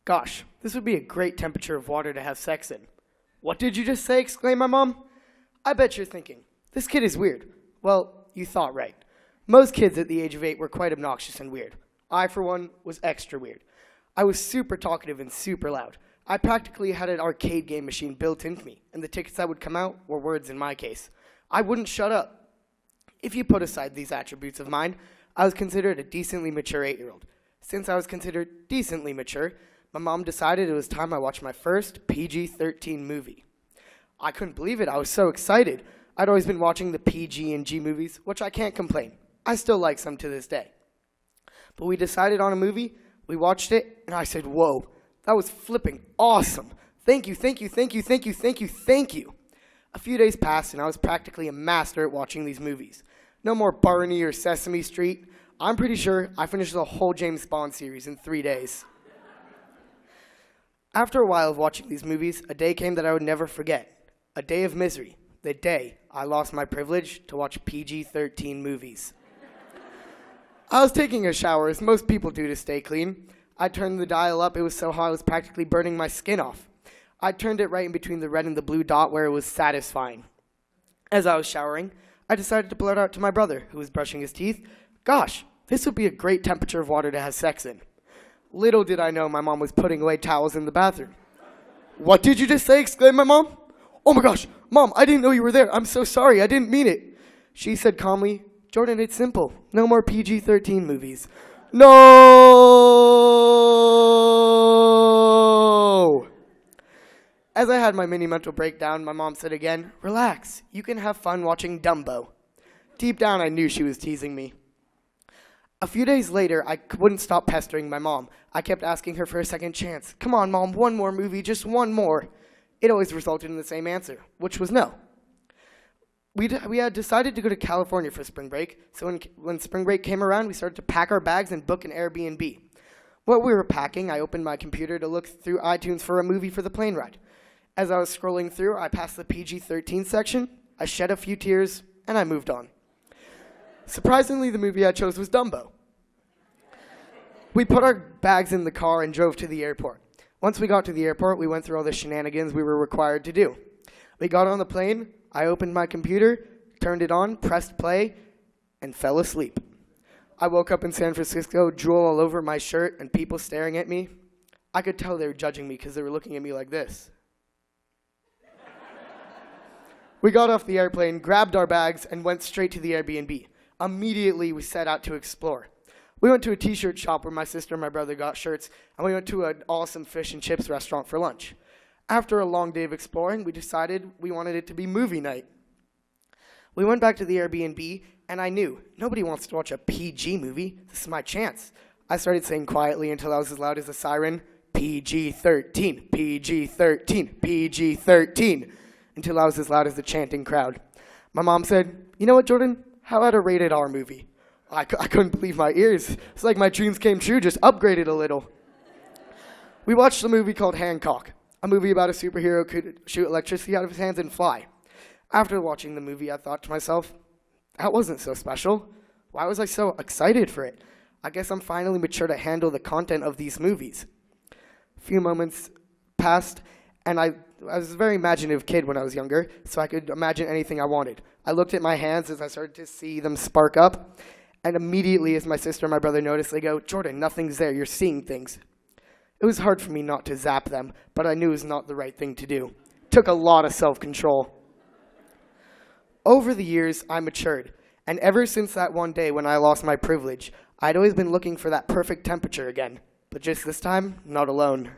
Gosh, this would be a great temperature of water to have sex in. What did you just say? Exclaimed my mom. I bet you're thinking, this kid is weird. Well, you thought right. Most kids at the age of 8 were quite obnoxious and weird. I, for one, was extra weird. I was super talkative and super loud. I practically had an arcade game machine built into me, and the tickets that would come out were words in my case. I wouldn't shut up. If you put aside these attributes of mine, I was considered a decently mature 8-year-old. Since I was considered decently mature, my mom decided it was time I watched my first PG-13 movie. I couldn't believe it. I was so excited. I'd always been watching the PG and G movies, which I can't complain. I still like some to this day. But we decided on a movie, we watched it, and I said, whoa, that was flipping awesome. Thank you, thank you, thank you, thank you, thank you, thank you. A few days passed, and I was practically a master at watching these movies. No more Barney or Sesame Street. I'm pretty sure I finished the whole James Bond series in 3 days. After a while of watching these movies, a day came that I would never forget. A day of misery. The day I lost my privilege to watch PG-13 movies. I was taking a shower, as most people do to stay clean. I turned the dial up. It was so hot I was practically burning my skin off. I turned it right in between the red and the blue dot where it was satisfying. As I was showering, I decided to blurt out to my brother, who was brushing his teeth, "Gosh, this would be a great temperature of water to have sex in." Little did I know my mom was putting away towels in the bathroom. "What did you just say?" exclaimed my mom. "Oh my gosh, Mom, I didn't know you were there. I'm so sorry. I didn't mean it." She said calmly, "Jordan, it's simple. No more PG-13 movies." No! As I had my mini mental breakdown, my mom said again, "Relax. You can have fun watching Dumbo." Deep down, I knew she was teasing me. A few days later, I wouldn't stop pestering my mom. I kept asking her for a second chance. "Come on, Mom, one more movie, just one more." It always resulted in the same answer, which was no. We had decided to go to California for spring break, so when spring break came around, we started to pack our bags and book an Airbnb. While we were packing, I opened my computer to look through iTunes for a movie for the plane ride. As I was scrolling through, I passed the PG-13 section, I shed a few tears, and I moved on. Surprisingly, the movie I chose was Dumbo. We put our bags in the car and drove to the airport. Once we got to the airport, we went through all the shenanigans we were required to do. We got on the plane, I opened my computer, turned it on, pressed play, and fell asleep. I woke up in San Francisco, drool all over my shirt, and people staring at me. I could tell they were judging me because they were looking at me like this. We got off the airplane, grabbed our bags, and went straight to the Airbnb. Immediately, we set out to explore. We went to a t-shirt shop where my sister and my brother got shirts, and we went to an awesome fish and chips restaurant for lunch. After a long day of exploring, we decided we wanted it to be movie night. We went back to the Airbnb, and I knew, nobody wants to watch a PG movie. This is my chance. I started saying quietly until I was as loud as a siren, "PG-13, PG-13, PG-13, until I was as loud as the chanting crowd. My mom said, "You know what, Jordan? How about a rated R movie?" I couldn't believe my ears. It's like my dreams came true, just upgraded a little. We watched a movie called Hancock, a movie about a superhero who could shoot electricity out of his hands and fly. After watching the movie, I thought to myself, that wasn't so special. Why was I so excited for it? I guess I'm finally mature to handle the content of these movies. A few moments passed, and I was a very imaginative kid when I was younger, so I could imagine anything I wanted. I looked at my hands as I started to see them spark up, and immediately as my sister and my brother noticed, they go, "Jordan, nothing's there, you're seeing things." It was hard for me not to zap them, but I knew it was not the right thing to do. It took a lot of self-control. Over the years, I matured, and ever since that one day when I lost my privilege, I'd always been looking for that perfect temperature again, but just this time, not alone.